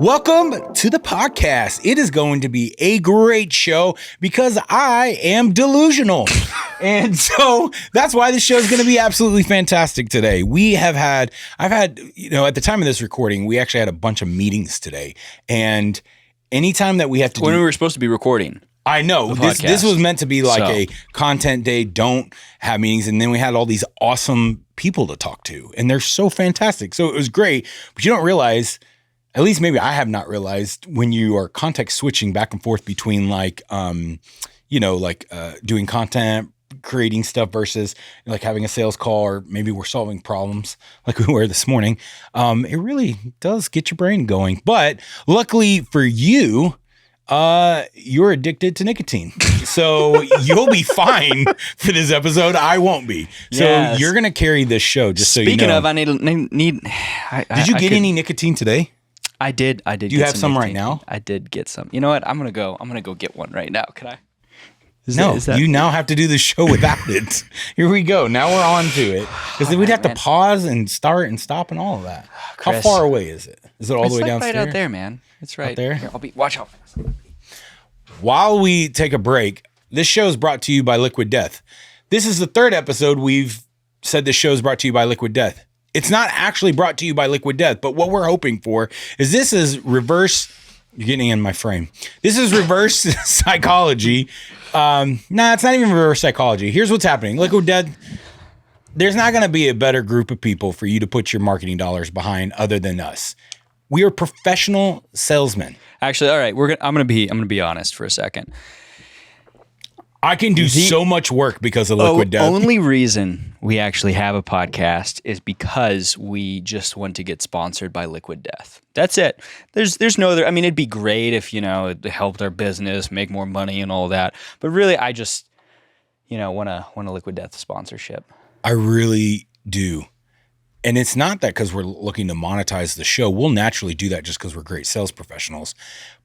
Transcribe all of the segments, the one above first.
Welcome to the podcast. It is going to be a great show because I am delusional. And so that's why the show is going to be absolutely fantastic today. I've had, at the time of this recording, we actually had a bunch of meetings today. And anytime that we have to when we were supposed to be recording. I know this was meant to be like a content day, don't have meetings. And then we had all these awesome people to talk to and they're so fantastic. So it was great, but you don't realize, at least maybe I have not realized, when you are context switching back and forth between doing content, creating stuff versus like having a sales call, or maybe we're solving problems like we were this morning. It really does get your brain going. But luckily for you, you're addicted to nicotine. So you'll be fine for this episode. I won't be. So you're going to carry this show, just so you know. Speaking of, I need. Did you get any nicotine today? I did. Do you have some right now? I did get some. You know what? I'm gonna go get one right now. Can I? You now have to do the show without it. Here we go. Now we're on to it. Because we'd have to pause and start and stop and all of that. Chris, how far away is it? Is it all the way downstairs? It's right out there, man. It's right out there. Here, watch out. While we take a break, this show is brought to you by Liquid Death. This is the third episode we've said this show is brought to you by Liquid Death. It's not actually brought to you by Liquid Death, but what we're hoping for is this is reverse. You're getting in my frame. This is reverse psychology. It's not even reverse psychology. Here's what's happening. Liquid Death, there's not going to be a better group of people for you to put your marketing dollars behind other than us. We are professional salesmen. Actually, all right, I'm going to be honest for a second. I can do so much work because of Liquid Death. The only reason we actually have a podcast is because we just want to get sponsored by Liquid Death. That's it. There's no other. I mean, it'd be great if, it helped our business make more money and all that. But really, I just, want a Liquid Death sponsorship. I really do. And it's not that because we're looking to monetize the show. We'll naturally do that just because we're great sales professionals.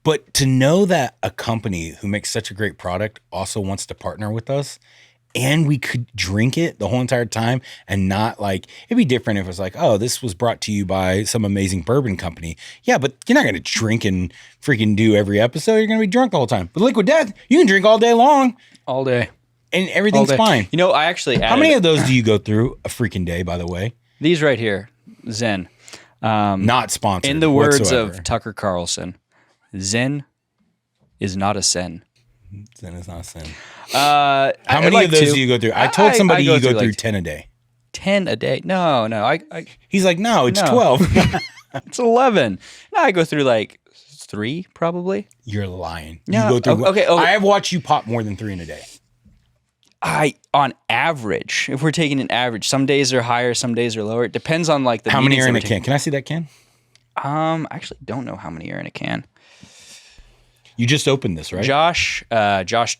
But to know that a company who makes such a great product also wants to partner with us, and we could drink it the whole entire time and not it'd be different if it was like, oh, this was brought to you by some amazing bourbon company. Yeah, but you're not going to drink and freaking do every episode. You're going to be drunk the whole time. But Liquid Death, you can drink all day long. All day. And everything's fine. I actually How many of those do you go through a freaking day, by the way? These right here, Zen. Not sponsored. In the words of Tucker Carlson, Zen is not a sin. Zen is not a sin. How many of those do you go through? I told somebody you go through 10 a day. 10 a day? No. He's like, no, it's 12. It's 11. No, I go through 3 probably. You're lying. No, you go through. Okay. I have watched you pop more than 3 in a day. On average, if we're taking an average, some days are higher, some days are lower. It depends on the how many are in a can. Can I see that can? I actually don't know how many are in a can. You just opened this, right? Josh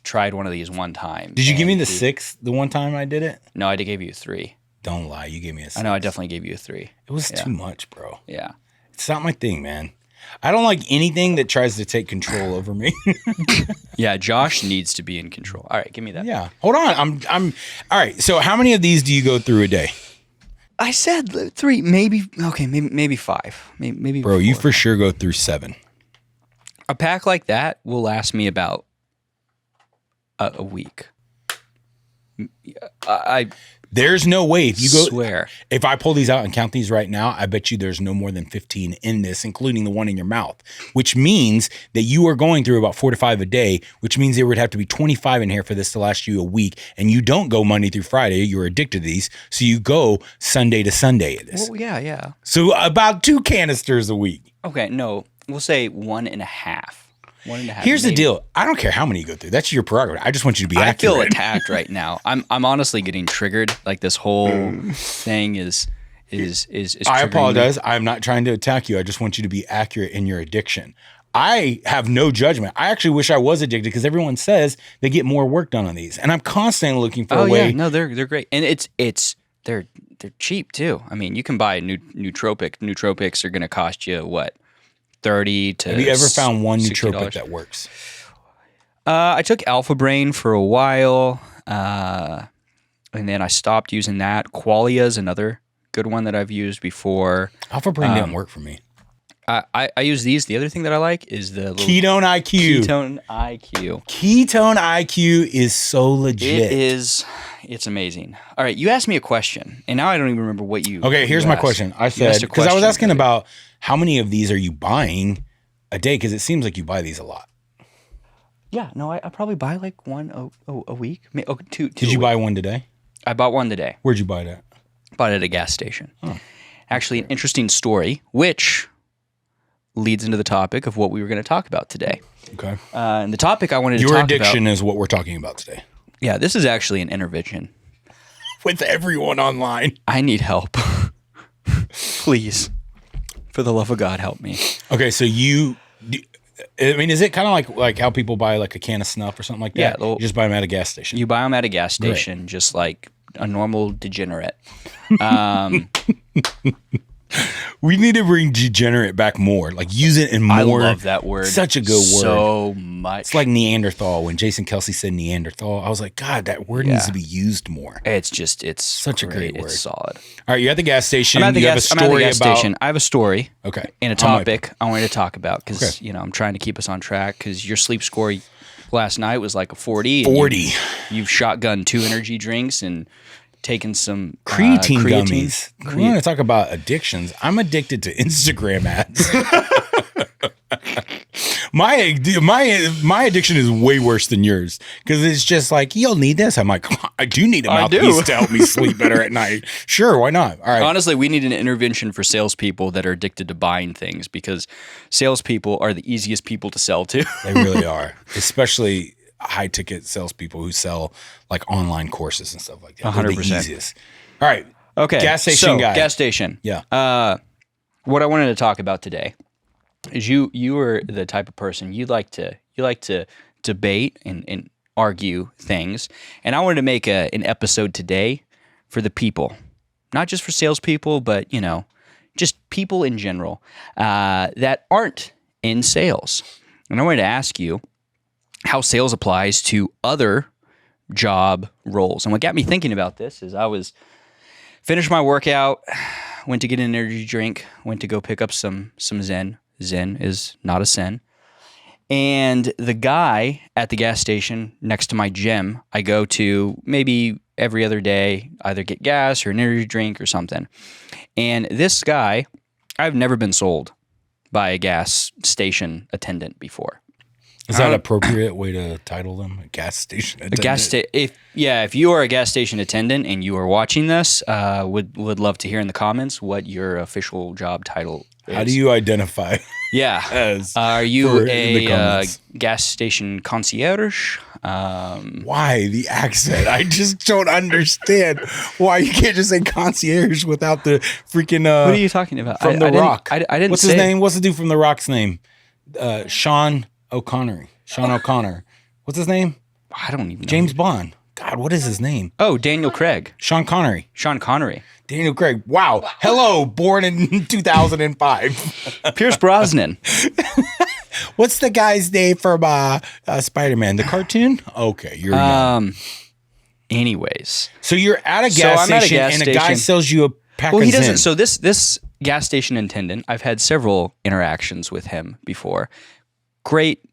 tried one of these one time. Did you give me the 6 the one time I did it? No, I gave you a 3. Don't lie, you gave me a 6. I know, I definitely gave you a 3. It was too much, bro. Yeah. It's not my thing, man. I don't like anything that tries to take control over me. Yeah, Josh needs to be in control. All right, give me that. Yeah. Hold on. I'm all right. So how many of these do you go through a day? I said 3, maybe 5. Maybe Bro, 4. you for sure go through 7. A pack like that will last me about a week. There's no way if you go. Swear. If I pull these out and count these right now, I bet you there's no more than 15 in this, including the one in your mouth, which means that you are going through about 4 to 5 a day, which means there would have to be 25 in here for this to last you a week. And you don't go Monday through Friday. You're addicted to these. So you go Sunday to Sunday at this. Well, yeah. So about 2 canisters a week. Okay, no, we'll say 1.5. 1.5. Here's the deal. I don't care how many you go through. That's your prerogative. I just want you to be accurate. I feel attacked right now. I'm honestly getting triggered. Like this whole thing is I apologize. Me. I'm not trying to attack you. I just want you to be accurate in your addiction. I have no judgment. I actually wish I was addicted because everyone says they get more work done on these, and I'm constantly looking for a way. Yeah, no, they're great, and they're cheap too. I mean, you can buy nootropic. Nootropics are going to cost you what? 30 to. Have you ever found one $60? nootropic that works? I took Alpha Brain for a while, and then I stopped using that. Qualia is another good one that I've used before. Alpha Brain didn't work for me. I use these. The other thing that I like is the little Ketone IQ. Ketone IQ. Ketone IQ is so legit. It is. It's amazing. All right, you asked me a question, and now I don't even remember what you. Okay, here's my asked. question. I You said, asked a because I was question, asking but- about how many of these are you buying a day? Because it seems like you buy these a lot. Yeah, no, I probably buy like one a week. Two. Did you buy one today? I bought one today. Where'd you buy it at? Bought it at a gas station. Oh, Actually, an interesting story, which leads into the topic of what we were going to talk about today. Okay. And the topic I wanted to Your talk addiction about. is what we're talking about today. Yeah, this is actually an intervention. With everyone online. I need help. Please, for the love of God, help me. Okay, so I mean, is it kind of like how people buy like a can of snuff or something like that? Yeah, You just buy them at a gas station. You buy them at a gas station, just like a normal degenerate. We need to bring degenerate back more. Like use it in more. I love that word. Such a good word. So much. It's like Neanderthal. When Jason Kelsey said Neanderthal, I was like, God, that word needs to be used more. It's Such a great word. It's solid. All right, you're at the gas station. I'm at the you have a gas story about. station. I have a story. Okay. And a I'm like, topic I wanted to talk about because Okay. I'm trying to keep us on track because your sleep score last night was like a 40. and 40. You've shotgunned 2 energy drinks and taken some Creatine creatine gummies. We want to talk about addictions. I'm addicted to Instagram ads. My addiction is way worse than yours because it's just like, you'll need this. I'm like, I do need a I do. mouthpiece to help me sleep better at night. Sure, why not? All right. Honestly, we need an intervention for salespeople that are addicted to buying things because salespeople are the easiest people to sell to. They really are, especially high ticket salespeople who sell like online courses and stuff like that. They're the 100%. easiest. All right. Okay. Gas station so, guy. Gas station. Yeah. What I wanted to talk about today is you are the type of person you like to debate and argue things, and I wanted to make an episode today for the people, not just for salespeople, but just people in general that aren't in sales. And I wanted to ask you how sales applies to other job roles. And what got me thinking about this is I was finished my workout, went to get an energy drink, went to go pick up some Zen. Zen is not a sin. And the guy at the gas station next to my gym, I go to maybe every other day, either get gas or an energy drink or something. And this guy, I've never been sold by a gas station attendant before. Is that an appropriate way to title them? A gas station attendant? If you are a gas station attendant and you are watching this, would love to hear in the comments what your official job title is. How do you identify? Yeah. As Are you in the a comments? gas station concierge? Why the accent? I just don't understand why you can't just say concierge without the freaking. What are you talking about? From The Rock. I didn't. What's his name? What's the dude from The Rock's name? Sean O'Connor. What's his name? I don't even know. James Bond. God, what is his name? Oh, Daniel Craig. Sean Connery. Sean Connery. Daniel Craig. Wow. Hello, born in 2005. Pierce Brosnan. What's the guy's name from Spider-Man? The cartoon? Okay, you're young. Anyways. So you're at a So gas I'm at a station gas and a guy station. sells you a pack Well, of he doesn't. Zen. So this gas station attendant, I've had several interactions with him before. Great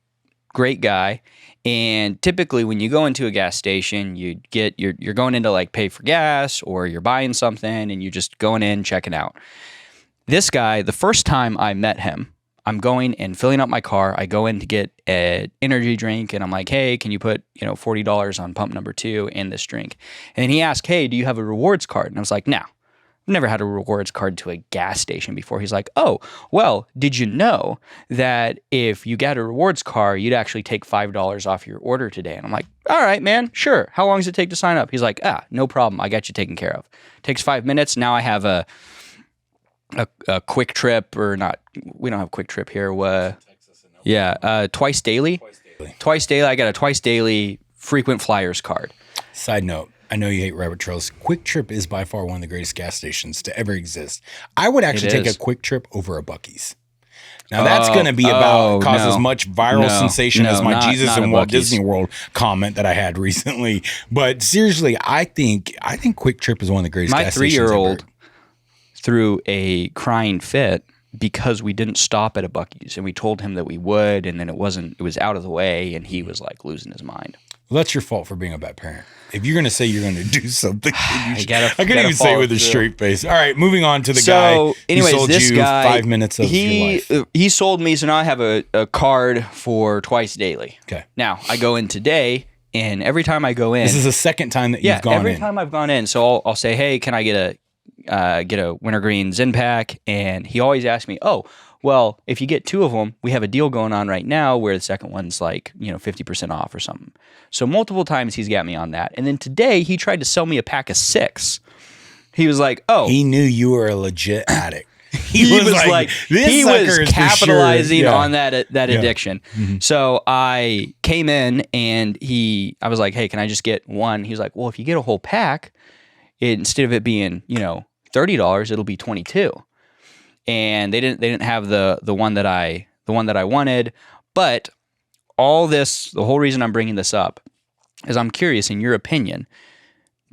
guy. And typically, when you go into a gas station, you're going in to like pay for gas or you're buying something, and you're just going in checking out. This guy, the first time I met him, I'm going and filling up my car. I go in to get an energy drink, and I'm like, "Hey, can you put $40 on pump number 2 in this drink?" And then he asked, "Hey, do you have a rewards card?" And I was like, "No. I've never had a rewards card to a gas station before." He's like, "Oh, well, did you know that if you got a rewards card, you'd actually take $5 off your order today?" And I'm like, "All right, man, sure. How long does it take to sign up?" He's like, "No problem. I got you taken care of. Takes 5 minutes. Now I have a quick trip, or not. We don't have quick trip here. Twice daily. Twice daily. I got a twice daily frequent flyers card." Side note, I know you hate rabbit trails. Quick Trip is by far one of the greatest gas stations to ever exist. I would actually take a Quick Trip over a Buc-ee's. Now that's going to be about cause as much viral sensation as my Jesus and Walt Disney World comment that I had recently. But seriously, I think Quick Trip is one of the greatest My gas stations ever. 3-year-old threw a crying fit because we didn't stop at a Buc-ee's, and we told him that we would, and then it was out of the way, and he was like losing his mind. Well, that's your fault for being a bad parent. If you're going to say you're going to do something, I gotta couldn't even say it with a straight face. All right, moving on to the guy who sold this you guy, 5 minutes of your life. He sold me, so now I have a card for twice daily. Okay. Now, I go in today, and every time I go in... This is the second time that you've gone in. every time I've gone in. So I'll say, hey, can I get a wintergreen Zen pack? And he always asks me, oh, well, if you get 2 of them, we have a deal going on right now where the second one's like, 50% off or something. So multiple times he's got me on that. And then today he tried to sell me a pack of 6. He was like, oh. He knew you were a legit addict. He was capitalizing on that addiction. Mm-hmm. So I came in and I was like, hey, can I just get one? He was like, well, if you get a whole pack, instead of it being, $30, it'll be $22. And they didn't have the one that I wanted. But the whole reason I'm bringing this up is I'm curious, in your opinion,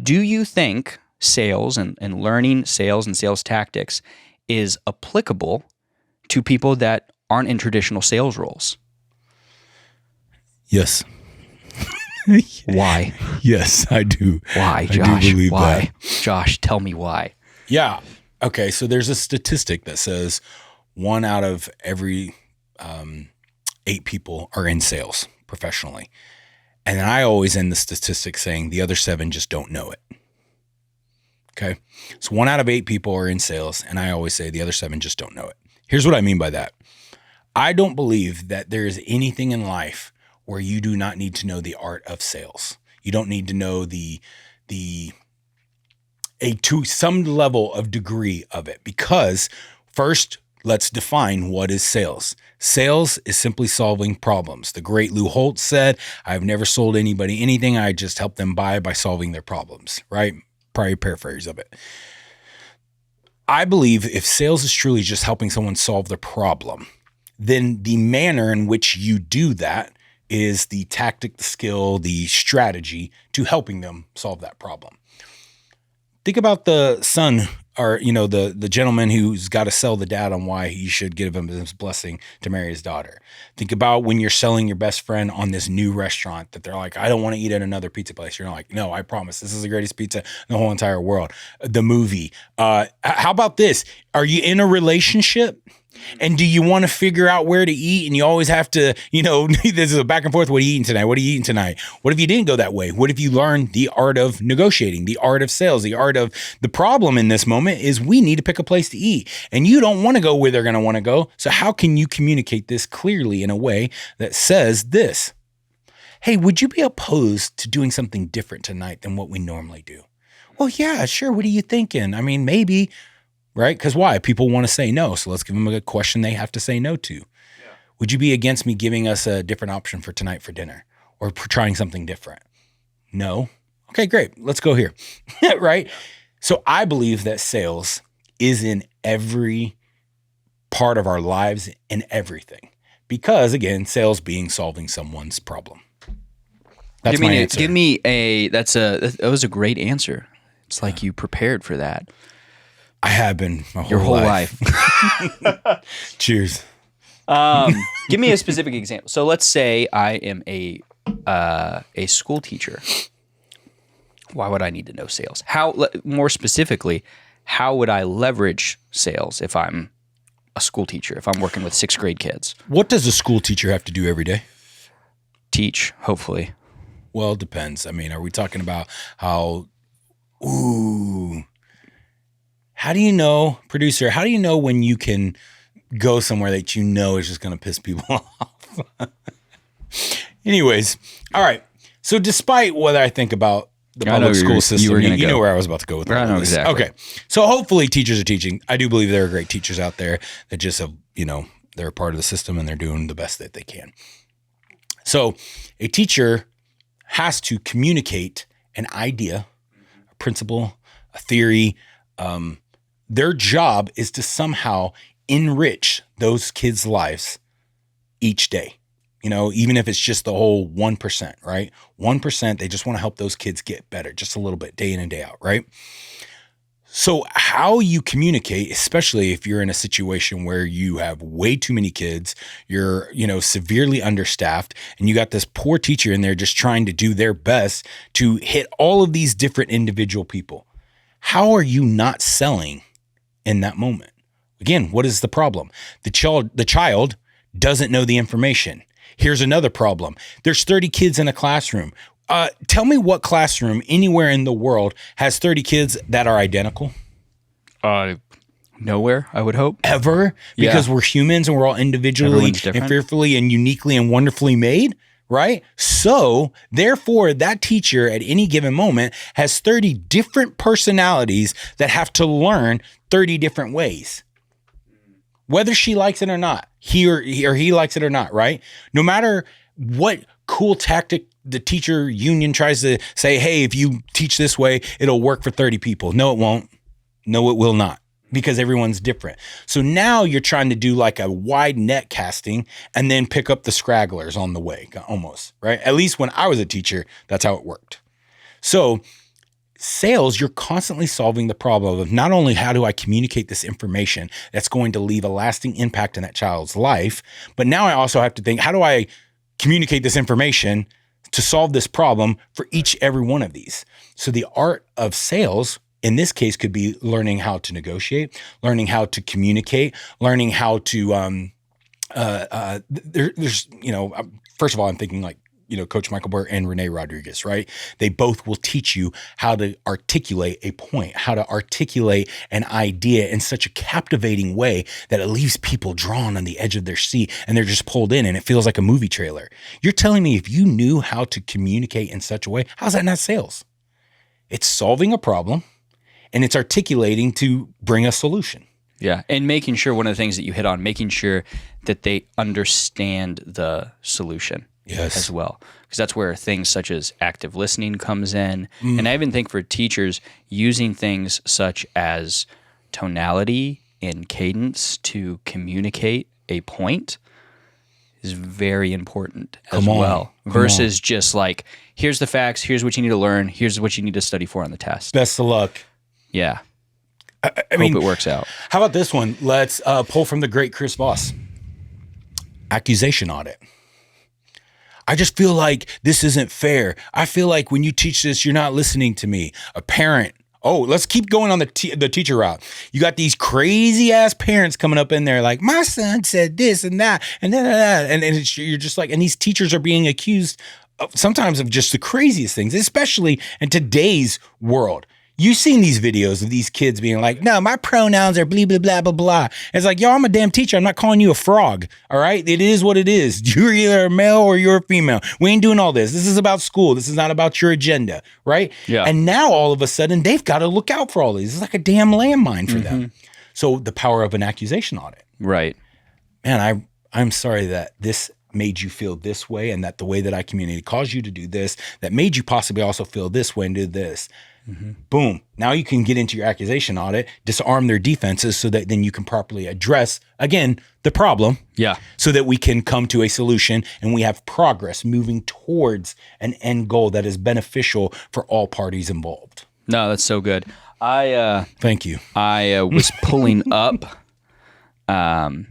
do you think sales and learning sales and sales tactics is applicable to people that aren't in traditional sales roles? Yes. Why? Yes, I do. Why, Josh? I do believe why? that. Josh, tell me why. Yeah. Okay, so there's a statistic that says 1 out of every 8 people are in sales professionally. And I always end the statistic saying the other 7 just don't know it. Okay, so 1 out of 8 people are in sales, and I always say the other 7 just don't know it. Here's what I mean by that. I don't believe that there is anything in life where you do not need to know the art of sales. You don't need to know to some level of degree of it, because first, let's define what is sales. Sales is simply solving problems. The great Lou Holtz said, I've never sold anybody anything. I just help them buy by solving their problems, right? Probably a paraphrase of it. I believe if sales is truly just helping someone solve their problem, then the manner in which you do that is the tactic, the skill, the strategy to helping them solve that problem. Think about the son, or the gentleman who's got to sell the dad on why he should give him his blessing to marry his daughter. Think about when you're selling your best friend on this new restaurant that they're like, I don't want to eat at another pizza place. You're like, no, I promise, this is the greatest pizza in the whole entire world. The movie. How about this? Are you in a relationship? And do you want to figure out where to eat? And you always have to, this is a back and forth. What are you eating tonight? What are you eating tonight? What if you didn't go that way? What if you learned the art of negotiating, the art of sales, the art of the problem in this moment is we need to pick a place to eat, and you don't want to go where they're going to want to go. So how can you communicate this clearly in a way that says this? Hey, would you be opposed to doing something different tonight than what we normally do? Well, yeah, sure. What are you thinking? I mean, maybe. Right? Because why? People want to say no. So let's give them a question they have to say no to. Yeah. Would you be against me giving us a different option for tonight for dinner, or trying something different? No. Okay, great. Let's go here. Right? Yeah. So I believe that sales is in every part of our lives, in everything. Because again, sales being solving someone's problem. That's my answer. That was a great answer. It's like you prepared for that. I have been your whole life. Cheers. Give me a specific example. So let's say I am a school teacher. Why would I need to know sales? More specifically, how would I leverage sales if I'm a school teacher, if I'm working with 6th grade kids? What does a school teacher have to do every day? Teach, hopefully. Well, it depends. I mean, are we talking about how do you know, producer, how do you know when you can go somewhere that you know is just going to piss people off? Anyways, all right. So despite what I think about the public school system, you know where I was about to go with that. I know exactly. Okay. So hopefully teachers are teaching. I do believe there are great teachers out there that just have, they're a part of the system and they're doing the best that they can. So a teacher has to communicate an idea, a principle, a theory. Their job is to somehow enrich those kids' lives each day. Even if it's just the whole 1%, right? 1%, they just want to help those kids get better just a little bit, day in and day out, right? So how you communicate, especially if you're in a situation where you have way too many kids, you're, severely understaffed, and you got this poor teacher in there just trying to do their best to hit all of these different individual people. How are you not selling in that moment? Again, what is the problem? The child doesn't know the information. Here's another problem. There's 30 kids in a classroom. Tell me what classroom anywhere in the world has 30 kids that are identical? Nowhere, I would hope. Ever? Because we're humans and we're all individually and fearfully and uniquely and wonderfully made, right? So therefore, that teacher at any given moment has 30 different personalities that have to learn 30 different ways. Whether she likes it or not, he likes it or not, right? No matter what cool tactic the teacher union tries to say, hey, if you teach this way, it'll work for 30 people. No, it won't. No, it will not, because everyone's different. So now you're trying to do like a wide net casting and then pick up the scragglers on the way, almost, right? At least when I was a teacher, that's how it worked. So sales, you're constantly solving the problem of not only how do I communicate this information that's going to leave a lasting impact in that child's life, but now I also have to think, how do I communicate this information to solve this problem for every one of these? So the art of sales in this case could be learning how to negotiate, learning how to communicate, learning how to, first of all, I'm thinking like, Coach Michael Burr and Renee Rodriguez, right? They both will teach you how to articulate a point, how to articulate an idea in such a captivating way that it leaves people drawn on the edge of their seat and they're just pulled in and it feels like a movie trailer. You're telling me if you knew how to communicate in such a way, how's that not sales? It's solving a problem and it's articulating to bring a solution. Yeah. And making sure, one of the things that you hit on, making sure that they understand the solution. Yes. As well, because that's where things such as active listening comes in. And I even think for teachers, using things such as tonality and cadence to communicate a point is very important as well. Versus just like, here's the facts, here's what you need to learn, here's what you need to study for on the test. Best of luck. Yeah. I mean, hope it works out. How about this one? Let's pull from the great Chris Voss. Accusation audit. I just feel like this isn't fair. I feel like when you teach this, you're not listening to me. A parent. Oh, let's keep going on the teacher route. You got these crazy ass parents coming up in there like, my son said this and that and that. And you're just like, and these teachers are being accused sometimes of just the craziest things, especially in today's world. You've seen these videos of these kids being like, no, my pronouns are blah, blah, blah, blah, blah. It's like, yo, I'm a damn teacher. I'm not calling you a frog. All right. It is what it is. You're either a male or you're a female. We ain't doing all this. This is about school. This is not about your agenda. Right. Yeah. And now all of a sudden they've got to look out for all these. It's like a damn landmine for them. So the power of an accusation audit. Right. Man, I'm sorry that this made you feel this way and that the way that I communicated caused you to do this, that made you possibly also feel this way and do this. Boom. Now you can get into your accusation audit, disarm their defenses so that then you can properly address, again, the problem. Yeah. So that we can come to a solution and we have progress moving towards an end goal that is beneficial for all parties involved. No, that's so good. Thank you. I was pulling up on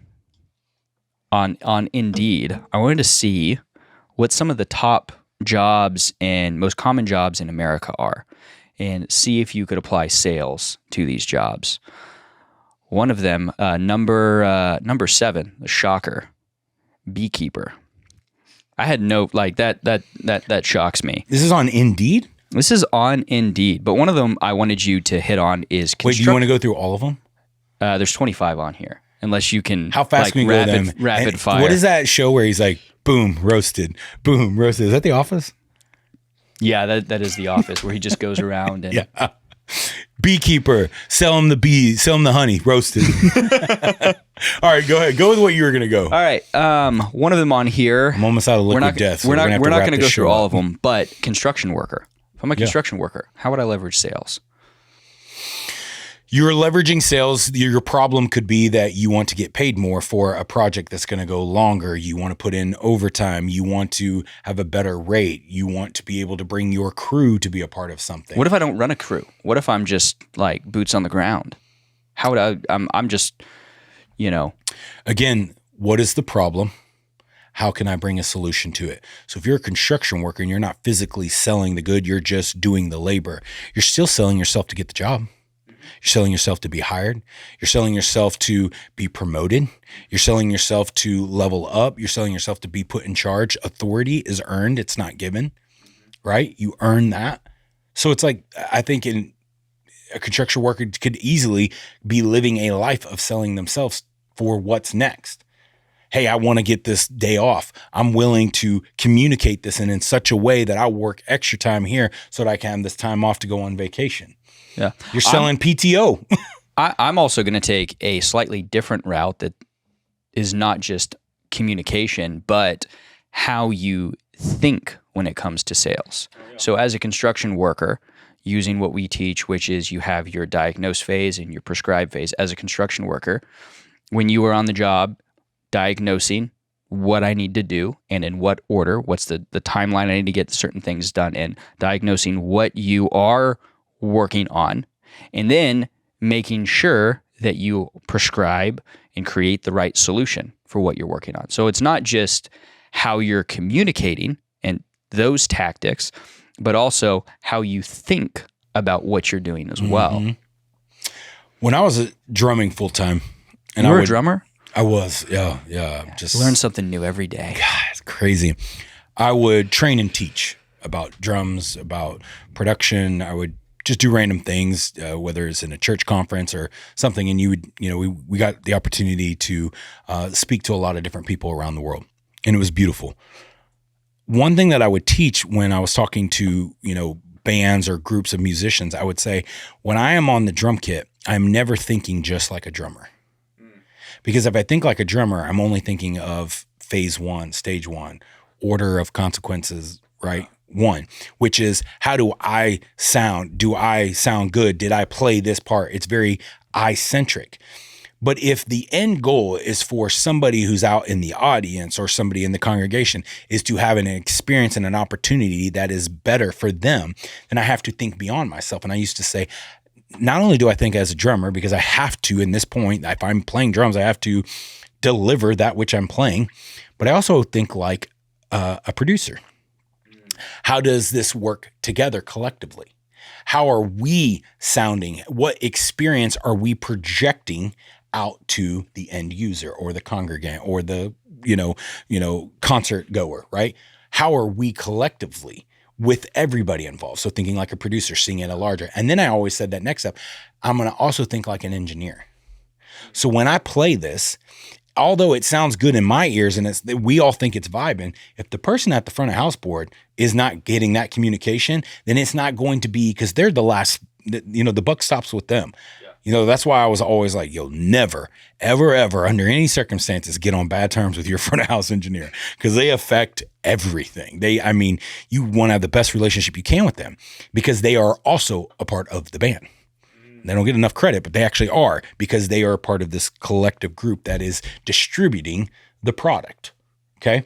Indeed. I wanted to see what some of the top jobs and most common jobs in America are, and see if you could apply sales to these jobs. One of them, number 7, the shocker, beekeeper. I had no, like that shocks me. This is on Indeed? This is on Indeed, but one of them I wanted you to hit on is Wait, do you want to go through all of them? There's 25 on here, unless you can. How fast can we go them? Rapid fire. What is that show where he's like, boom, roasted, boom, roasted? Is that The Office? Yeah, that is The Office, where he just goes around and yeah. Beekeeper, sell him the bees, sell him the honey, roasted. All right, go ahead. Go with what you were gonna go. All right, one of them on here. I'm almost out of liquid death. So we're not going to go through all of them, but construction worker. If I'm a construction worker, how would I leverage sales? You're leveraging sales. Your problem could be that you want to get paid more for a project that's going to go longer. You want to put in overtime. You want to have a better rate. You want to be able to bring your crew to be a part of something. What if I don't run a crew? What if I'm just like boots on the ground? How would I'm just, Again, what is the problem? How can I bring a solution to it? So if you're a construction worker and you're not physically selling the good, you're just doing the labor. You're still selling yourself to get the job. You're selling yourself to be hired. You're selling yourself to be promoted. You're selling yourself to level up. You're selling yourself to be put in charge. Authority is earned. It's not given, right? You earn that. So it's like, I think a construction worker could easily be living a life of selling themselves for what's next. Hey, I want to get this day off. I'm willing to communicate this in such a way that I work extra time here so that I can have this time off to go on vacation. Yeah. You're selling PTO. I'm also going to take a slightly different route that is not just communication, but how you think when it comes to sales. So as a construction worker, using what we teach, which is you have your diagnose phase and your prescribe phase as a construction worker, when you are on the job, diagnosing what I need to do and in what order, what's the timeline I need to get certain things done in, diagnosing what you are working on, and then making sure that you prescribe and create the right solution for what you're working on. So it's not just how you're communicating and those tactics, but also how you think about what you're doing as well. When I was drumming full time, and you were a drummer? I was, yeah. Just learn something new every day. God, it's crazy. I would train and teach about drums, about production. I would just do random things, whether it's in a church conference or something. And we got the opportunity to speak to a lot of different people around the world, and it was beautiful. One thing that I would teach when I was talking to, bands or groups of musicians, I would say, when I am on the drum kit, I'm never thinking just like a drummer. Because if I think like a drummer, I'm only thinking of phase one, stage one, order of consequences, right? One, which is, how do I sound? Do I sound good? Did I play this part? It's very eye-centric. But if the end goal is for somebody who's out in the audience or somebody in the congregation is to have an experience and an opportunity that is better for them, then I have to think beyond myself. And I used to say, not only do I think as a drummer, because I have to, in this point, if I'm playing drums, I have to deliver that which I'm playing, but I also think like a producer. How does this work together collectively? How are we sounding? What experience are we projecting out to the end user or the congregant or the, concert goer, right? How are we collectively with everybody involved? So thinking like a producer, seeing it a larger. And then I always said that next up, I'm going to also think like an engineer. So when I play this, although it sounds good in my ears and we all think it's vibing, if the person at the front of house board is not getting that communication, then it's not going to be, because they're the last, the buck stops with them. Yeah. That's why I was always like, you'll never, ever, ever, under any circumstances, get on bad terms with your front of house engineer, because they affect everything. You want to have the best relationship you can with them because they are also a part of the band. They don't get enough credit, but they actually are, because they are a part of this collective group that is distributing the product. Okay.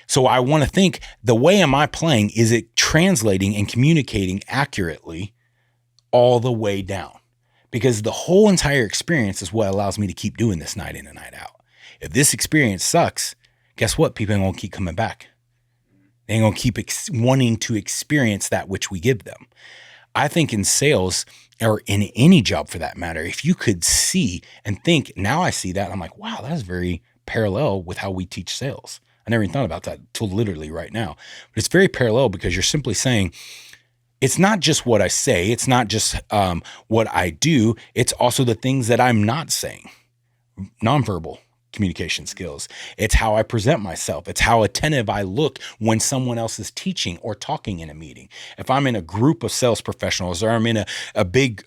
So I want to think, the way am I playing? Is it translating and communicating accurately all the way down? Because the whole entire experience is what allows me to keep doing this night in and night out. If this experience sucks, guess what? People ain't going to keep coming back. They ain't going to keep wanting to experience that which we give them. I think in sales, or in any job for that matter, if you could see and think, now I see that, and I'm like, wow, that's very parallel with how we teach sales. I never even thought about that till literally right now. But it's very parallel, because you're simply saying, it's not just what I say, it's not just what I do, it's also the things that I'm not saying. Nonverbal communication skills. It's how I present myself. It's how attentive I look when someone else is teaching or talking in a meeting. If I'm in a group of sales professionals, or I'm in a big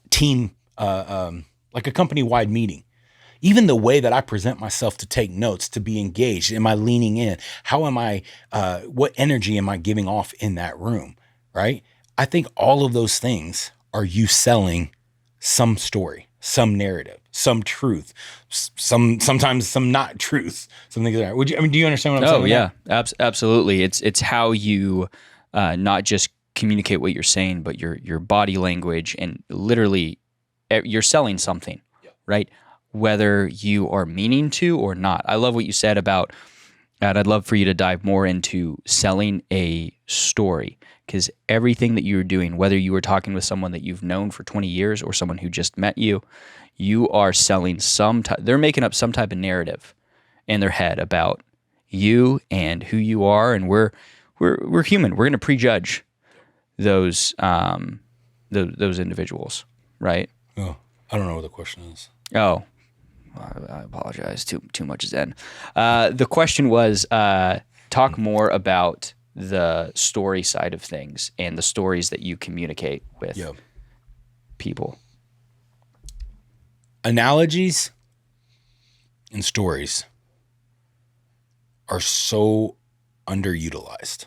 team, like a company-wide meeting, even the way that I present myself to take notes, to be engaged, am I leaning in? How am I, what energy am I giving off in that room, right? I think all of those things are you selling some story, some narrative, some truth, sometimes some not truth, something like that. Would you? I mean, do you understand what I'm saying? Oh yeah, absolutely. It's how you not just communicate what you're saying, but your body language, and literally you're selling something, right? Whether you are meaning to or not. I love what you said about, and I'd love for you to dive more into selling a story, because everything that you're doing, whether you were talking with someone that you've known for 20 years or someone who just met you, you are selling they're making up some type of narrative in their head about you and who you are, and we're human. We're going to prejudge those individuals, right? Oh, I don't know what the question is. Oh, I apologize. Too much Zen. The question was, talk more about the story side of things and the stories that you communicate with people. Analogies and stories are so underutilized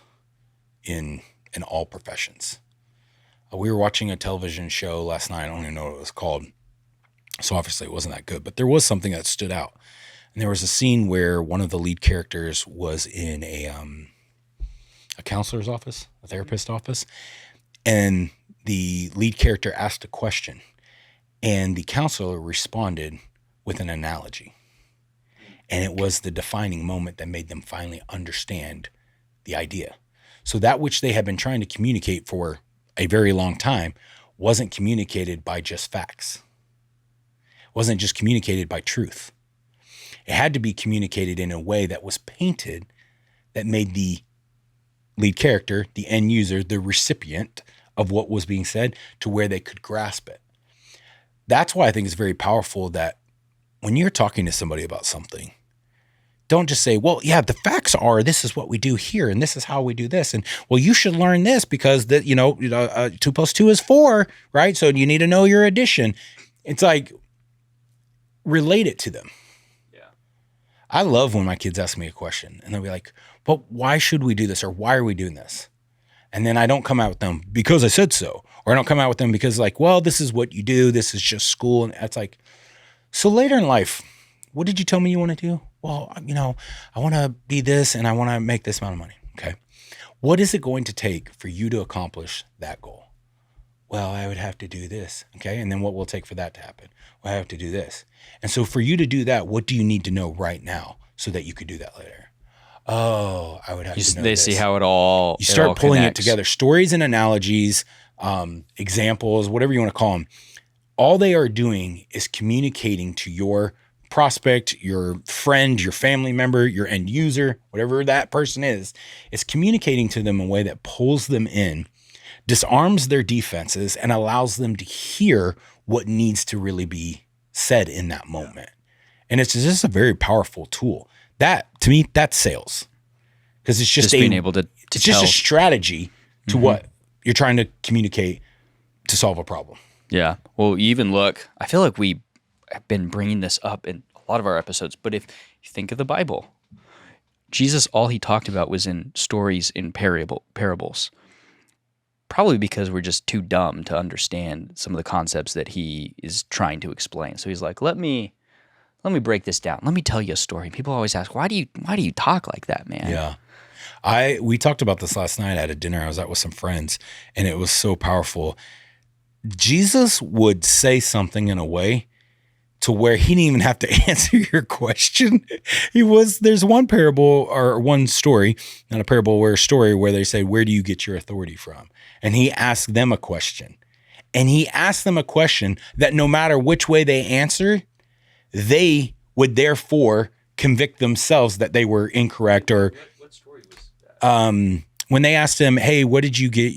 in all professions. We were watching a television show last night. I don't even know what it was called. So obviously it wasn't that good, but there was something that stood out. And there was a scene where one of the lead characters was in a counselor's office, a therapist's office. And the lead character asked a question, and the counselor responded with an analogy. And it was the defining moment that made them finally understand the idea. So that which they had been trying to communicate for a very long time wasn't communicated by just facts. It wasn't just communicated by truth. It had to be communicated in a way that was painted, that made the lead character, the end user, the recipient of what was being said, to where they could grasp it. That's why I think it's very powerful that when you're talking to somebody about something, don't just say, well, yeah, the facts are this is what we do here, and this is how we do this. And well, you should learn this because 2 + 2 is 4, right? So you need to know your addition. It's like, relate it to them. Yeah. I love when my kids ask me a question and they'll be like, but why should we do this? Or why are we doing this? And then I don't come out with them because I said so. Or I don't come out with them because like, well, this is what you do. This is just school. And it's like, so later in life, what did you tell me you want to do? Well, I want to be this and I want to make this amount of money. Okay. What is it going to take for you to accomplish that goal? Well, I would have to do this. Okay. And then what will it take for that to happen? Well, I have to do this. And so for you to do that, what do you need to know right now so that you could do that later? Oh, I would have to know this. See how it all You start pulling connects. it together. Stories and analogies, examples, whatever you want to call them. All they are doing is communicating to your prospect, your friend, your family member, your end user, whatever that person is communicating to them in a way that pulls them in, disarms their defenses, and allows them to hear what needs to really be said in that moment. And it's just a very powerful tool. That, to me, that's sales. Because it's just being able to it's just a strategy to what you're trying to communicate to solve a problem. Yeah. Well, you even look, I feel like we have been bringing this up in a lot of our episodes, but if you think of the Bible, Jesus, all he talked about was in stories, in parables. Probably because we're just too dumb to understand some of the concepts that he is trying to explain. So he's like, let me break this down. Let me tell you a story. People always ask, why do you talk like that, man? Yeah. We talked about this last night at a dinner. I was out with some friends, and it was so powerful. Jesus would say something in a way to where he didn't even have to answer your question. There's one parable or one story, not a parable, where they say, where do you get your authority from? And he asked them a question. And he asked them a question that no matter which way they answered, they would therefore convict themselves that they were incorrect. Or What story was that? When they asked him, hey, what did you get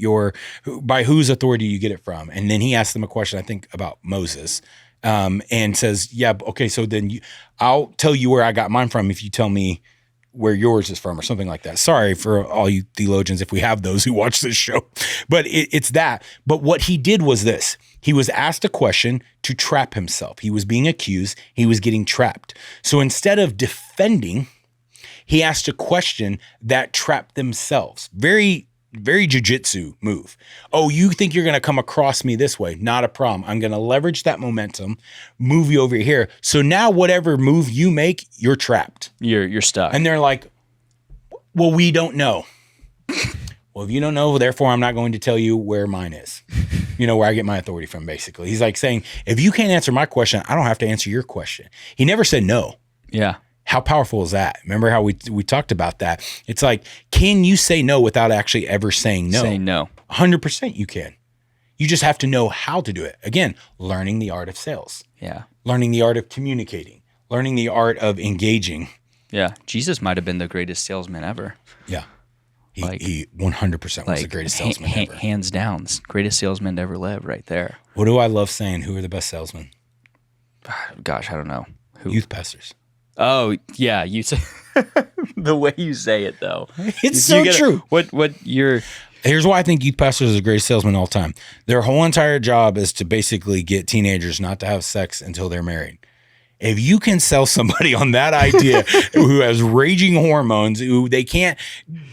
by whose authority you get it from? And then he asked them a question, I think about Moses, and says, yeah, okay, so then I'll tell you where I got mine from if you tell me where yours is from, or something like that. Sorry for all you theologians if we have those who watch this show, but it's that. But what he did was this. He was asked a question to trap himself. He was being accused. He was getting trapped. So instead of defending, he asked a question that trapped themselves. Very very jujitsu move. Oh, you think you're going to come across me this way? Not a problem. I'm going to leverage that momentum, move you over here. So now whatever move you make, you're trapped. You're stuck. And they're like, well, we don't know. Well, if you don't know, therefore I'm not going to tell you where mine is. You know, where I get my authority from, basically. He's like saying, if you can't answer my question, I don't have to answer your question. He never said no. Yeah. How powerful is that? Remember how we talked about that? It's like, can you say no without actually ever saying no? Saying no. 100% you can. You just have to know how to do it. Again, learning the art of sales. Yeah. Learning the art of communicating. Learning the art of engaging. Yeah. Jesus might have been the greatest salesman ever. Yeah. He 100% was the greatest salesman ever. Hands down, greatest salesman to ever live right there. What do I love saying? Who are the best salesmen? Gosh, I don't know. Who? Youth pastors. Oh, yeah. You say the way you say it, though. It's so true. Here's why I think youth pastors are the greatest salesmen of all time. Their whole entire job is to basically get teenagers not to have sex until they're married. If you can sell somebody on that idea who has raging hormones, who they can't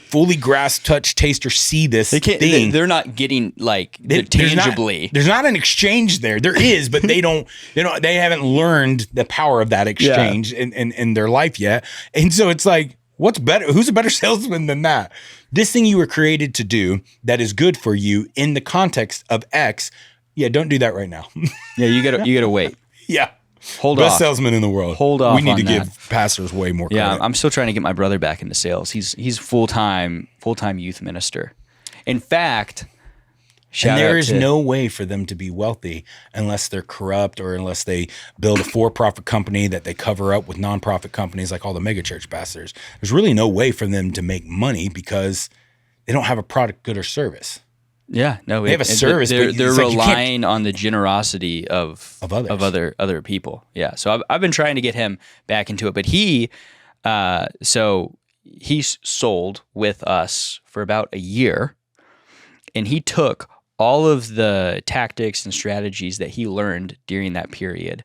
fully grasp, touch, taste, or see this thing. They're not getting tangibly. There's not an exchange there. There is, but they haven't learned the power of that exchange in their life yet. And so it's like, what's better? Who's a better salesman than that? This thing you were created to do that is good for you in the context of X. Yeah, don't do that right now. Yeah, you gotta wait. Yeah. Best salesman in the world. Hold off. We need to give pastors way more credit. Yeah, I'm still trying to get my brother back into sales. He's full-time youth minister. In fact, there is no way for them to be wealthy unless they're corrupt or unless they build a for-profit company that they cover up with nonprofit companies like all the megachurch pastors. There's really no way for them to make money because they don't have a product, good, or service. Yeah, no, they have a service. They're relying on the generosity of other people. Yeah, so I've been trying to get him back into it, but he's sold with us for about a year, and he took all of the tactics and strategies that he learned during that period,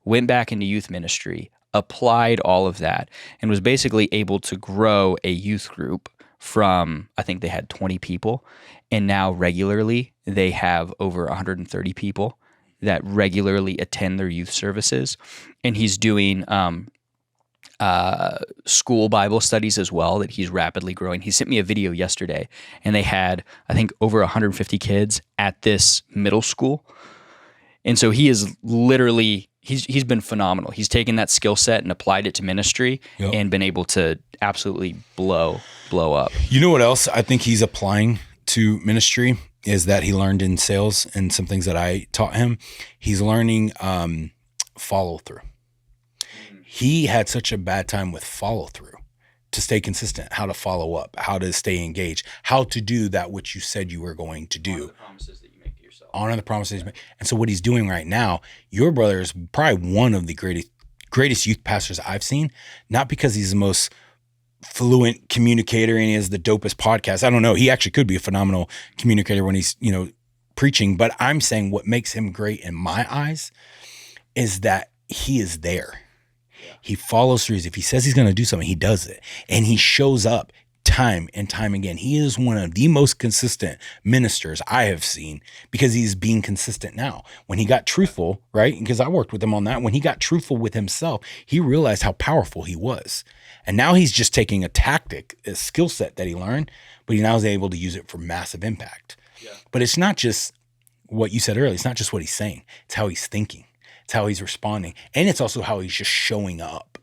went back into youth ministry, applied all of that, and was basically able to grow a youth group from, I think they had 20 people, and now regularly they have over 130 people that regularly attend their youth services. And he's doing school Bible studies as well that he's rapidly growing. He sent me a video yesterday, and they had, I think, over 150 kids at this middle school. And so he is literally... He's been phenomenal. He's taken that skill set and applied it to ministry and been able to absolutely blow up. You know what else I think he's applying to ministry is that he learned in sales and some things that I taught him. He's learning follow through. He had such a bad time with follow through, to stay consistent, how to follow up, how to stay engaged, how to do that which you said you were going to do. Honor the promises that you make to yourself. Honor the promises. And so what he's doing right now, your brother is probably one of the greatest youth pastors I've seen, not because he's the most fluent communicator and he has the dopest podcast. I don't know. He actually could be a phenomenal communicator when he's, preaching, but I'm saying what makes him great in my eyes is that he is there. He follows through. If he says he's going to do something, he does it. And he shows up time and time again. He is one of the most consistent ministers I have seen because he's being consistent now. When he got truthful, right? Because I worked with him on that. When he got truthful with himself, he realized how powerful he was. And now he's just taking a tactic, a skill set that he learned, but he now is able to use it for massive impact. Yeah. But it's not just what you said earlier. It's not just what he's saying. It's how he's thinking. It's how he's responding. And it's also how he's just showing up.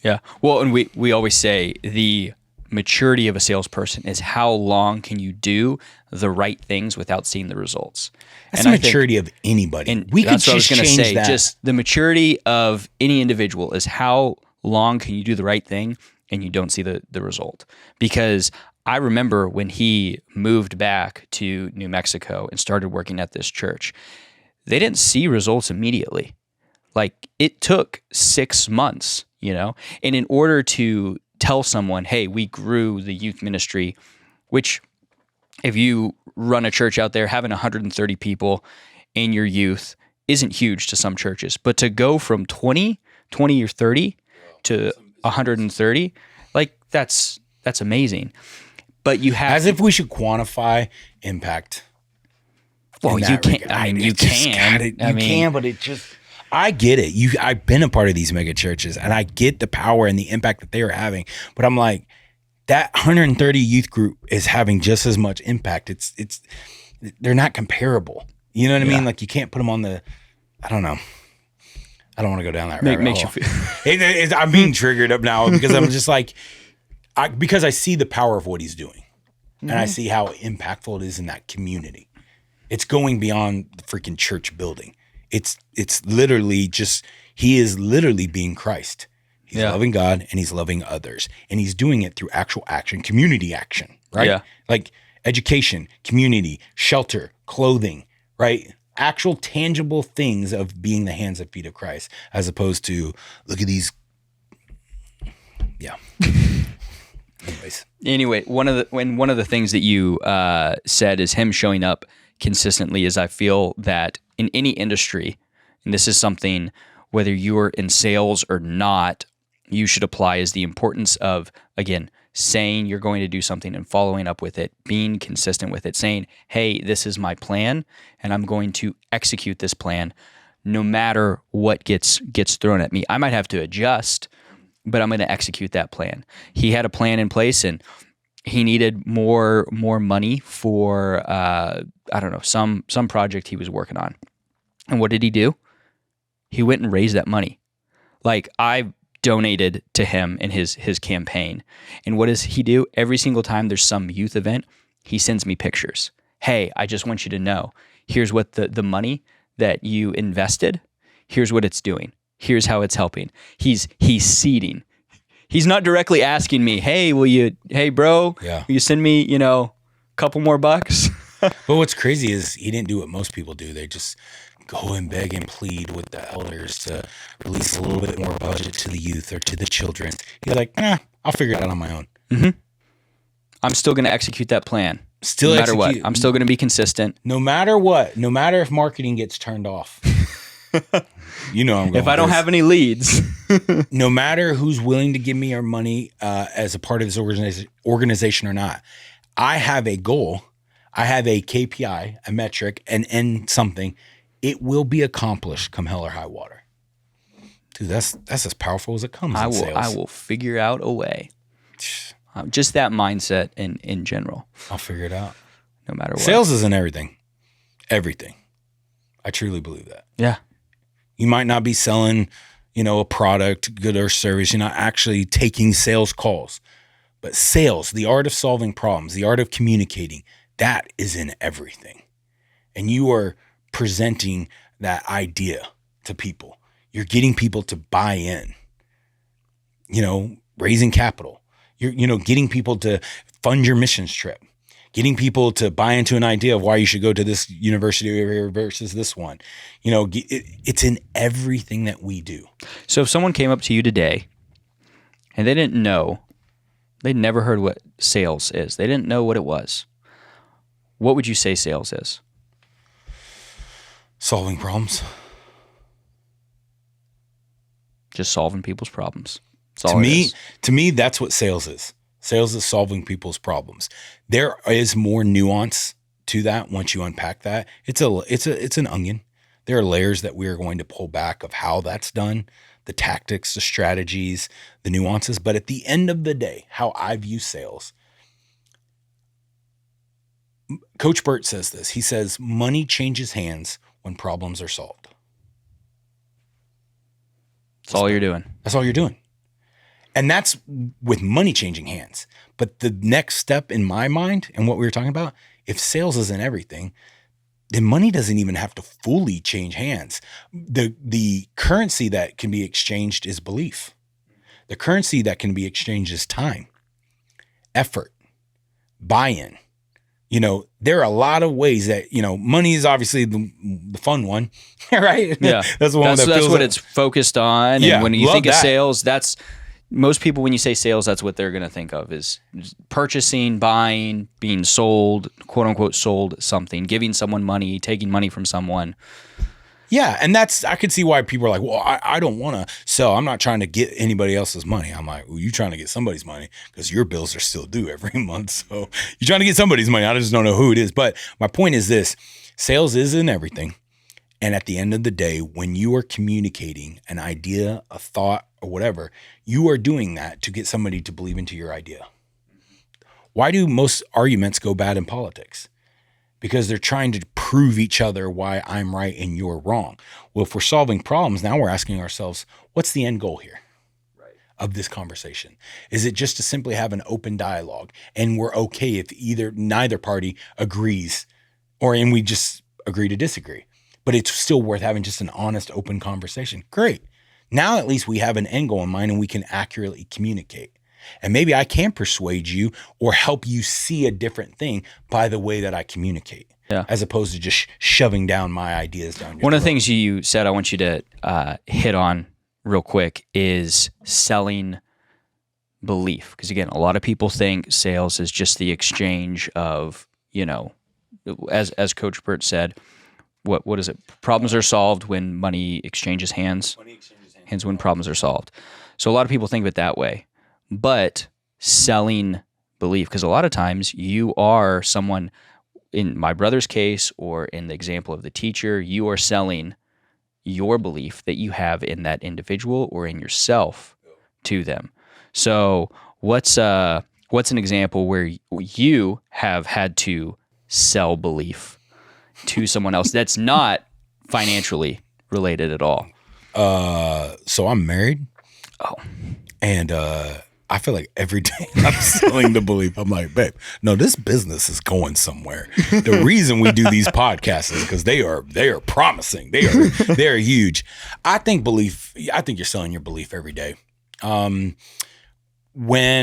Yeah. Well, and we always say the maturity of a salesperson is how long can you do the right things without seeing the results. That's the maturity of anybody. And we could just change that. Just the maturity of any individual is how long can you do the right thing and you don't see the result. Because I remember when he moved back to New Mexico and started working at this church, they didn't see results immediately. Like it took 6 months, and in order to tell someone, hey, we grew the youth ministry, which if you run a church out there, having 130 people in your youth isn't huge to some churches, but to go from 20 or 30 to 130, like that's amazing. But you have as if we should quantify impact. Well, you can't. I mean, you can. You can, but it just. I get it. I've been a part of these mega churches, and I get the power and the impact that they are having. But I'm like, that 130 youth group is having just as much impact. They're not comparable. You know what I mean? Like, you can't put them on the. I don't know. I don't want to go down that rabbit makes hole. you feel. I'm being triggered up now because I'm just like, because I see the power of what he's doing, and I see how impactful it is in that community. It's going beyond the freaking church building. It's literally just, he is literally being Christ. He's loving God and he's loving others. And he's doing it through actual action, community action, right? Yeah. Like education, community, shelter, clothing, right? Actual tangible things of being the hands and feet of Christ, as opposed to, look at these. Yeah. Anyway, one of the things that you said is him showing up consistently is I feel that in any industry, and this is something whether you're in sales or not, you should apply, is the importance of, again, saying you're going to do something and following up with it, being consistent with it, saying, hey, this is my plan and I'm going to execute this plan no matter what gets thrown at me. I might have to adjust, but I'm going to execute that plan. He had a plan in place and he needed more money for I don't know, some project he was working on. And what did he do? He went and raised that money. Like, I donated to him in his campaign. And what does he do? Every single time there's some youth event, he sends me pictures. Hey, I just want you to know, here's what the money that you invested, here's what it's doing. Here's how it's helping. He's seeding. He's not directly asking me, hey, bro, will you send me, a couple more bucks? But what's crazy is he didn't do what most people do. They just go and beg and plead with the elders to release a little bit more budget to the youth or to the children. He's like, I'll figure it out on my own. Mm-hmm. I'm still going to execute that plan. No matter what. I'm still going to be consistent. No matter what. No matter if marketing gets turned off. I'm going. If I don't have any leads. No matter who's willing to give me our money as a part of this organization or not, I have a goal. I have a KPI, a metric, and end something. It will be accomplished come hell or high water. Dude, that's as powerful as it comes in sales. I will figure out a way. Just that mindset in general. I'll figure it out. No matter what. Sales isn't everything. Everything. I truly believe that. Yeah. You might not be selling, a product, good or service. You're not actually taking sales calls. But sales, the art of solving problems, the art of communicating, that is in everything. And you are presenting that idea to people. You're getting people to buy in, raising capital. You're, getting people to fund your missions trip, getting people to buy into an idea of why you should go to this university over here versus this one. It's in everything that we do. So if someone came up to you today and they didn't know, they'd never heard what sales is. They didn't know what it was. What would you say sales is? Solving problems. Just solving people's problems. To me, that's what sales is. Sales is solving people's problems. There is more nuance to that once you unpack that. It's an onion. There are layers that we are going to pull back of how that's done, the tactics, the strategies, the nuances. But at the end of the day, how I view sales, Coach Burt says this. He says, money changes hands when problems are solved. That's all you're doing. That's all you're doing. And that's with money changing hands. But the next step in my mind and what we were talking about, if sales isn't everything, then money doesn't even have to fully change hands. The currency that can be exchanged is belief. The currency that can be exchanged is time, effort, buy-in. There are a lot of ways that, money is obviously the fun one, right? Yeah. That's the one that's what it's focused on. Yeah, and when you think of that. sales, that's most people, when you say sales, that's what they're going to think of is purchasing, buying, being sold, quote unquote, sold something, giving someone money, taking money from someone. Yeah. And I could see why people are like, well, I don't want to sell. I'm not trying to get anybody else's money. I'm like, well, you're trying to get somebody's money because your bills are still due every month. So you're trying to get somebody's money. I just don't know who it is. But my point is this: sales isn't everything. And at the end of the day, when you are communicating an idea, a thought, or whatever, you are doing that to get somebody to believe into your idea. Why do most arguments go bad in politics? Because they're trying to prove each other why I'm right and you're wrong. Well, if we're solving problems, now we're asking ourselves, what's the end goal here of this conversation? Is it just to simply have an open dialogue and we're okay if neither party agrees and we just agree to disagree? But it's still worth having just an honest, open conversation. Great. Now at least we have an end goal in mind and we can accurately communicate. And maybe I can persuade you or help you see a different thing by the way that I communicate, as opposed to just shoving down my ideas down your One of the throat. things you said I want you to hit on real quick is selling belief. Because again, a lot of people think sales is just the exchange of, as Coach Burt said, what is it? Problems are solved when money exchanges hands. Hands when problems are solved. So a lot of people think of it that way. But selling belief, because a lot of times you are someone, in my brother's case or in the example of the teacher, you are selling your belief that you have in that individual or in yourself to them. So what's an example where you have had to sell belief to someone else that's not financially related at all? So I'm married. Oh. And I feel like every day I'm selling the belief. I'm like, babe, no, this business is going somewhere. The reason we do these podcasts is because they are promising. They are huge. I think you're selling your belief every day. When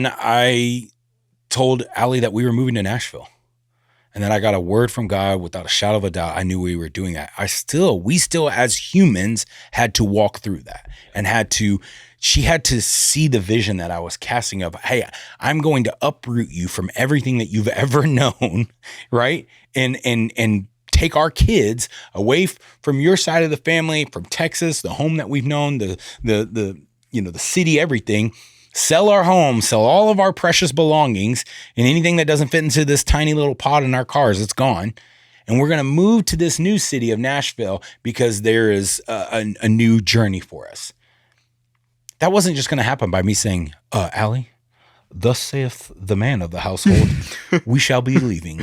I told Allie that we were moving to Nashville, and then I got a word from God without a shadow of a doubt, I knew we were doing that. We still as humans had to walk through that and she had to see the vision that I was casting of, hey, I'm going to uproot you from everything that you've ever known, right? And take our kids away from your side of the family, from Texas, the home that we've known, the city, everything. Sell our home, sell all of our precious belongings, and anything that doesn't fit into this tiny little pod in our cars, it's gone. And we're going to move to this new city of Nashville because there is a new journey for us. That wasn't just going to happen by me saying, Allie, thus saith the man of the household, we shall be leaving.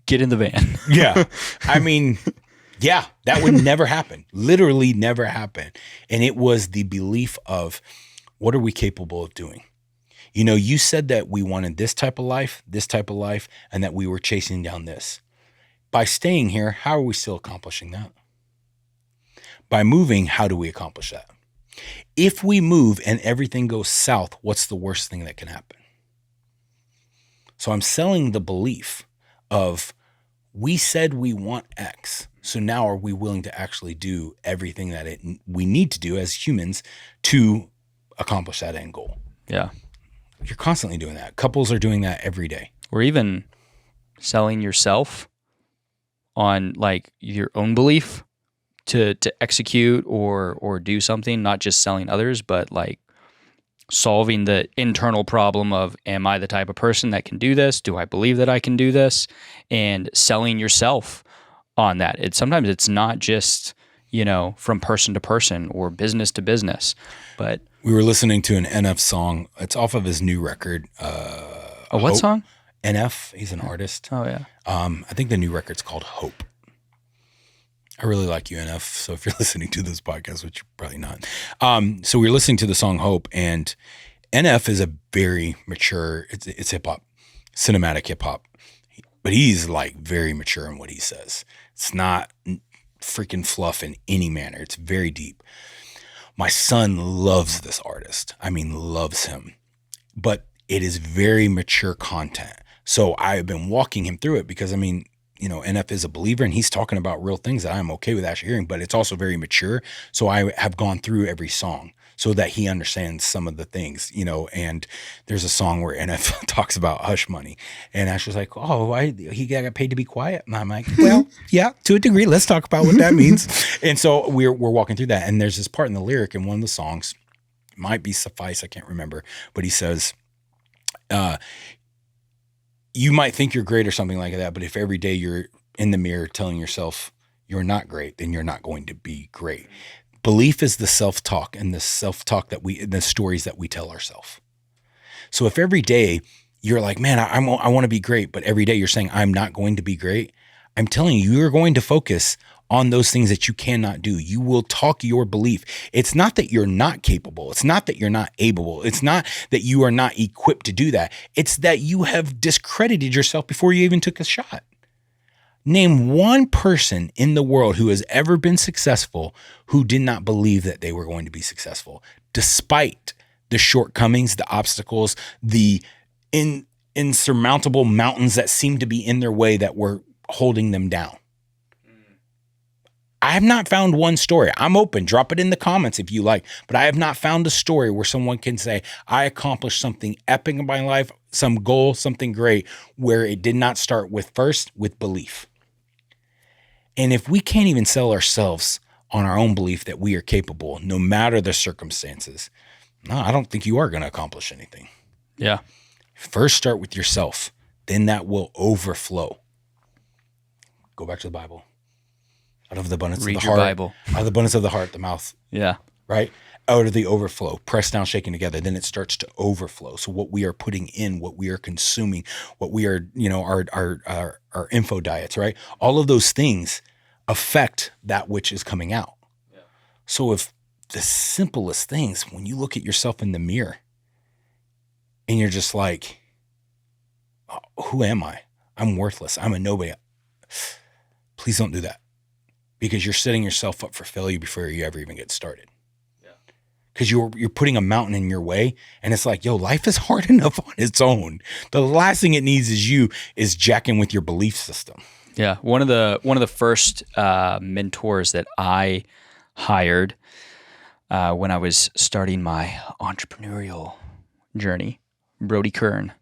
Get in the van. Yeah. I mean, yeah, that would never happen. Literally never happen. And it was the belief of, what are we capable of doing? You said that we wanted this type of life, and that we were chasing down this. By staying here, how are we still accomplishing that? By moving, how do we accomplish that? If we move and everything goes south, what's the worst thing that can happen? So I'm selling the belief of, we said we want X. So now are we willing to actually do everything that we need to do as humans to accomplish that end goal? Yeah. You're constantly doing that. Couples are doing that every day. Or even selling yourself on like your own belief to execute or do something, not just selling others, but like solving the internal problem of, am I the type of person that can do this? Do I believe that I can do this? And selling yourself on that. Sometimes it's not just, from person to person or business to business, but we were listening to an NF song. It's off of his new record. What song? NF. He's an artist. Oh yeah. I think the new record's called Hope. I really like you, NF. So if you're listening to this podcast, which you're probably not. So we're listening to the song Hope, and NF is a very mature, it's hip hop, cinematic hip hop, but he's like very mature in what he says. It's not freaking fluff in any manner. It's very deep. My son loves this artist. I mean, loves him, but it is very mature content. So I've been walking him through it because, NF is a believer and he's talking about real things that I'm okay with actually hearing, but it's also very mature. So I have gone through every song. so that he understands some of the things, and there's a song where NF talks about hush money, and Ashley's like, oh, he got paid to be quiet. And I'm like, well, yeah, to a degree, let's talk about what that means. And so we're walking through that, and there's this part in the lyric in one of the songs, might be Suffice, I can't remember, but he says, you might think you're great or something like that, but if every day you're in the mirror telling yourself you're not great, then you're not going to be great. Belief is the self-talk, and the self-talk the stories that we tell ourselves. So if every day you're like, man, I want to be great, but every day you're saying I'm not going to be great, I'm telling you, you're going to focus on those things that you cannot do. You will talk your belief. It's not that you're not capable. It's not that you're not able. It's not that you are not equipped to do that. It's that you have discredited yourself before you even took a shot. Name one person in the world who has ever been successful who did not believe that they were going to be successful, despite the shortcomings, the obstacles, the insurmountable mountains that seemed to be in their way that were holding them down. I have not found one story. I'm open. Drop it in the comments if you like. But I have not found a story where someone can say, I accomplished something epic in my life, some goal, something great, where it did not start with belief. And if we can't even sell ourselves on our own belief that we are capable, no matter the circumstances, no, I don't think you are going to accomplish anything. Yeah. First, start with yourself. Then that will overflow. Go back to the Bible. Out of the abundance of the heart. Read your Bible. Out of the abundance of the heart, the mouth. Yeah. Right? Out of the overflow, pressed down, shaken together, then it starts to overflow. So what we are putting in, what we are consuming, what we are, our info diets, right? All of those things affect that which is coming out. Yeah. So if the simplest things, when you look at yourself in the mirror and you're just like, oh, who am I? I'm worthless. I'm a nobody. Please don't do that, because you're setting yourself up for failure before you ever even get started. Because you're putting a mountain in your way, and it's like, yo, life is hard enough on its own. The last thing it needs is jacking with your belief system. Yeah, one of the first mentors that I hired when I was starting my entrepreneurial journey, Brody Kern.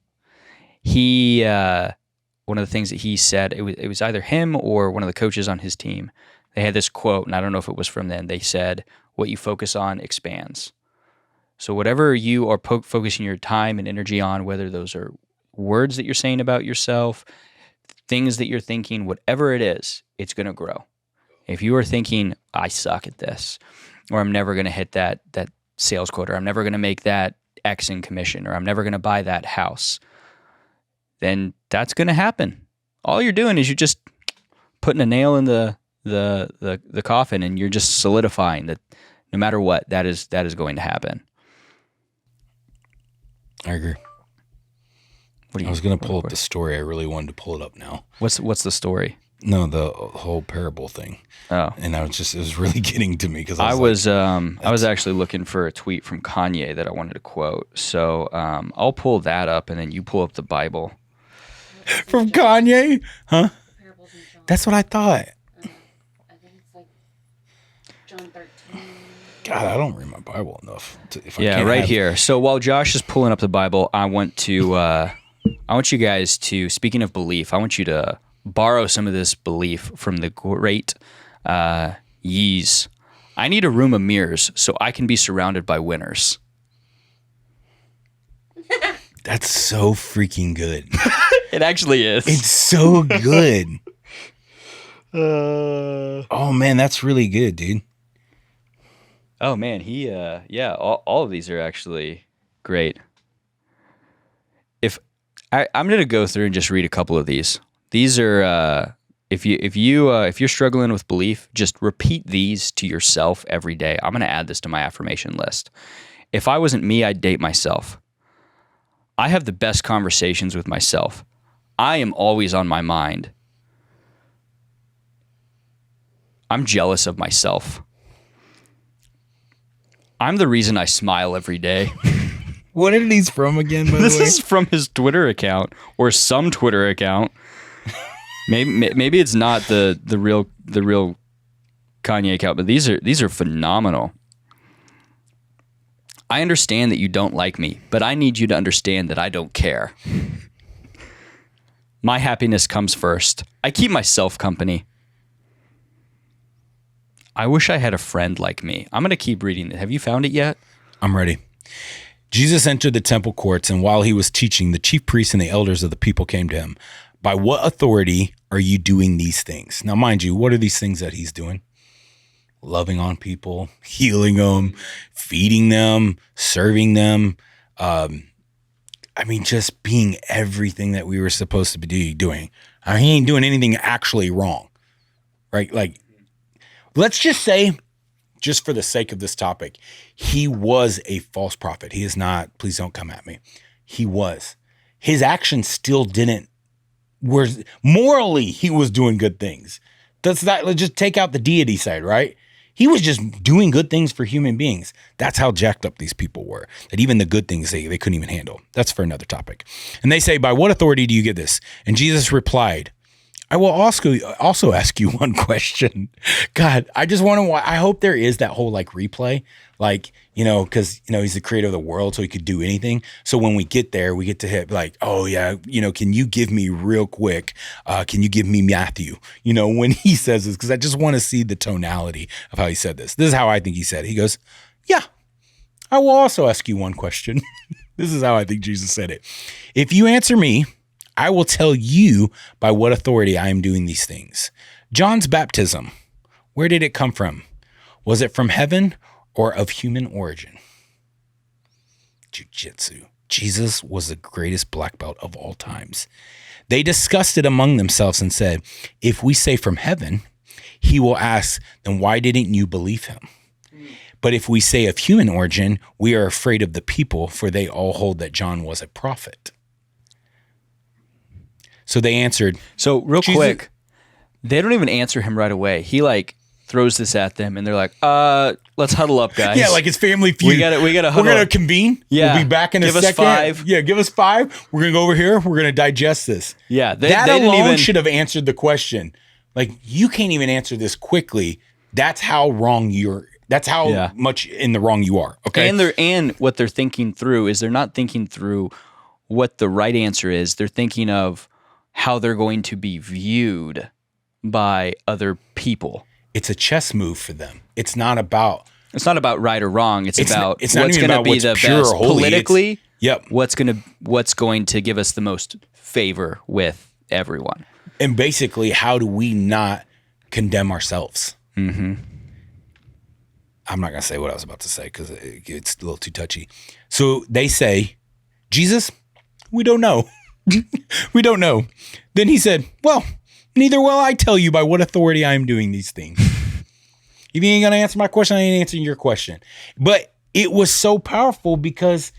He one of the things that he said, it was either him or one of the coaches on his team. They had this quote, and I don't know if it was from them. They said, what you focus on expands. So whatever you are focusing your time and energy on, whether those are words that you're saying about yourself, things that you're thinking, whatever it is, it's going to grow. If you are thinking, I suck at this, or I'm never going to hit that sales quota, or I'm never going to make that X in commission, or I'm never going to buy that house, then that's going to happen. All you're doing is you're just putting a nail in the coffin, and you're just solidifying that no matter what, that is going to happen. I agree. I was going to pull up the story. I really wanted to pull it up now. What's the story? No, the whole parable thing. Oh, and it was really getting to me because I was actually looking for a tweet from Kanye that I wanted to quote. So I'll pull that up, and then you pull up the Bible. From Kanye? Huh? That's what I thought. I think it's like John 13. God, I don't read my Bible enough. Here. So while Josh is pulling up the Bible, I want you guys to, speaking of belief, I want you to borrow some of this belief from the great Yeez. I need a room of mirrors so I can be surrounded by winners. That's so freaking good. It actually is. It's so good. Oh man, that's really good, dude. Oh man, all of these are actually great. If I'm gonna go through and just read a couple of these. These are if you're struggling with belief, just repeat these to yourself every day. I'm gonna add this to my affirmation list. If I wasn't me, I'd date myself. I have the best conversations with myself. I am always on my mind. I'm jealous of myself. I'm the reason I smile every day. What are these from again, by the way? This is from his Twitter account, or some Twitter account. Maybe it's not the real Kanye account, but these are phenomenal. I understand that you don't like me, but I need you to understand that I don't care. My happiness comes first. I keep myself company. I wish I had a friend like me. I'm going to keep reading it. Have you found it yet? I'm ready. Jesus entered the temple courts, and while he was teaching, the chief priests and the elders of the people came to him. By what authority are you doing these things? Now, mind you, what are these things that he's doing? Loving on people, healing them, feeding them, serving them. Just being everything that we were supposed to be doing. He ain't doing anything actually wrong, right? Like, let's just say, just for the sake of this topic, he was a false prophet. He is not. Please don't come at me. He was. His actions still didn't. Morally, he was doing good things. Let's just take out the deity side, right? He was just doing good things for human beings. That's how jacked up these people were, that even the good things they couldn't even handle. That's for another topic. And they say, by what authority do you get this? And Jesus replied, I will also ask you one question. God, I just want to, I hope there is that whole like replay, like, because, he's the creator of the world, so he could do anything. So when we get there, we get to hit like, oh yeah, can you give me real quick? Can you give me Matthew? When he says this, because I just want to see the tonality of how he said this. This is how I think he said it. He goes, yeah, I will also ask you one question. This is how I think Jesus said it. If you answer me, I will tell you by what authority I am doing these things. John's baptism, where did it come from? Was it from heaven or of human origin? Jiu-jitsu. Jesus was the greatest black belt of all times. They discussed it among themselves and said, if we say from heaven, he will ask, then why didn't you believe him? But if we say of human origin, we are afraid of the people, for they all hold that John was a prophet. So they answered. So real quick, they don't even answer him right away. He like throws this at them and they're like, let's huddle up, guys. Yeah, like it's Family Feud. We gotta huddle. We're going to convene. Yeah. We'll be back in a second. Give us 5. Yeah, give us 5. We're going to go over here. We're going to digest this. Yeah. That alone should have answered the question. Like, you can't even answer this quickly. That's how wrong that's how much in the wrong you are. Okay. And what they're thinking through is they're not thinking through what the right answer is. They're thinking of how they're going to be viewed by other people. It's a chess move for them. It's not about right or wrong. It's about what's going to be the best politically. Yep. What's going to give us the most favor with everyone. And basically, how do we not condemn ourselves? Mm-hmm. I'm not going to say what I was about to say because it's a little too touchy. So they say, Jesus, we don't know. We don't know. Then he said, well, neither will I tell you by what authority I am doing these things. If you ain't going to answer my question, I ain't answering your question. But it was so powerful because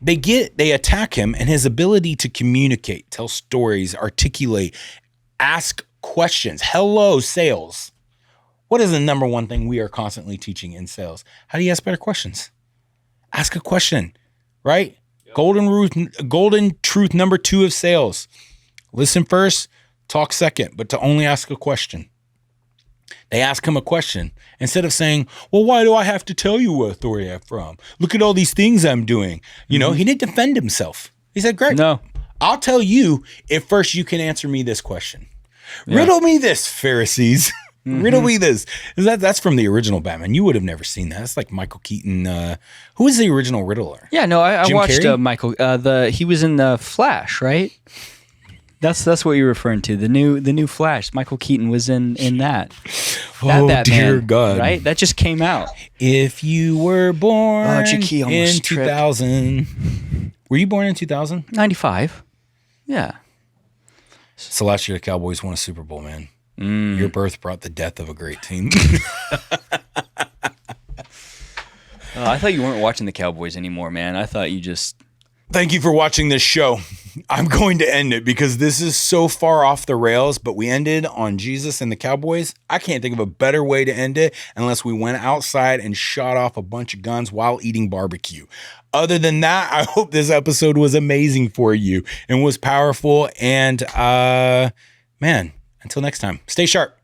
they attack him and his ability to communicate, tell stories, articulate, ask questions. Hello, sales. What is the number one thing we are constantly teaching in sales? How do you ask better questions? Ask a question, right? Golden truth number 2 of sales. Listen first, talk second, but to only ask a question. They ask him a question instead of saying, well, why do I have to tell you what authority I'm from? Look at all these things I'm doing. He didn't defend himself. He said, great. No. I'll tell you if first you can answer me this question. Yeah. Riddle me this, Pharisees. Mm-hmm. Riddle me this. That's from the original Batman. You would have never seen that. That's like Michael Keaton. Who is the original Riddler? Yeah, no, I watched Michael. He was in the Flash, right? That's what you're referring to. The new Flash. Michael Keaton was in that. Oh, dear God! Right? That just came out. If you were born in 2000, were you born in 2000? 95. Yeah. It's the last year the Cowboys won a Super Bowl, man. Your birth brought the death of a great team. I thought you weren't watching the Cowboys anymore, man. I thought you just... Thank you for watching this show. I'm going to end it because this is so far off the rails, but we ended on Jesus and the Cowboys. I can't think of a better way to end it unless we went outside and shot off a bunch of guns while eating barbecue. Other than that, I hope this episode was amazing for you and was powerful. And man, until next time, stay sharp.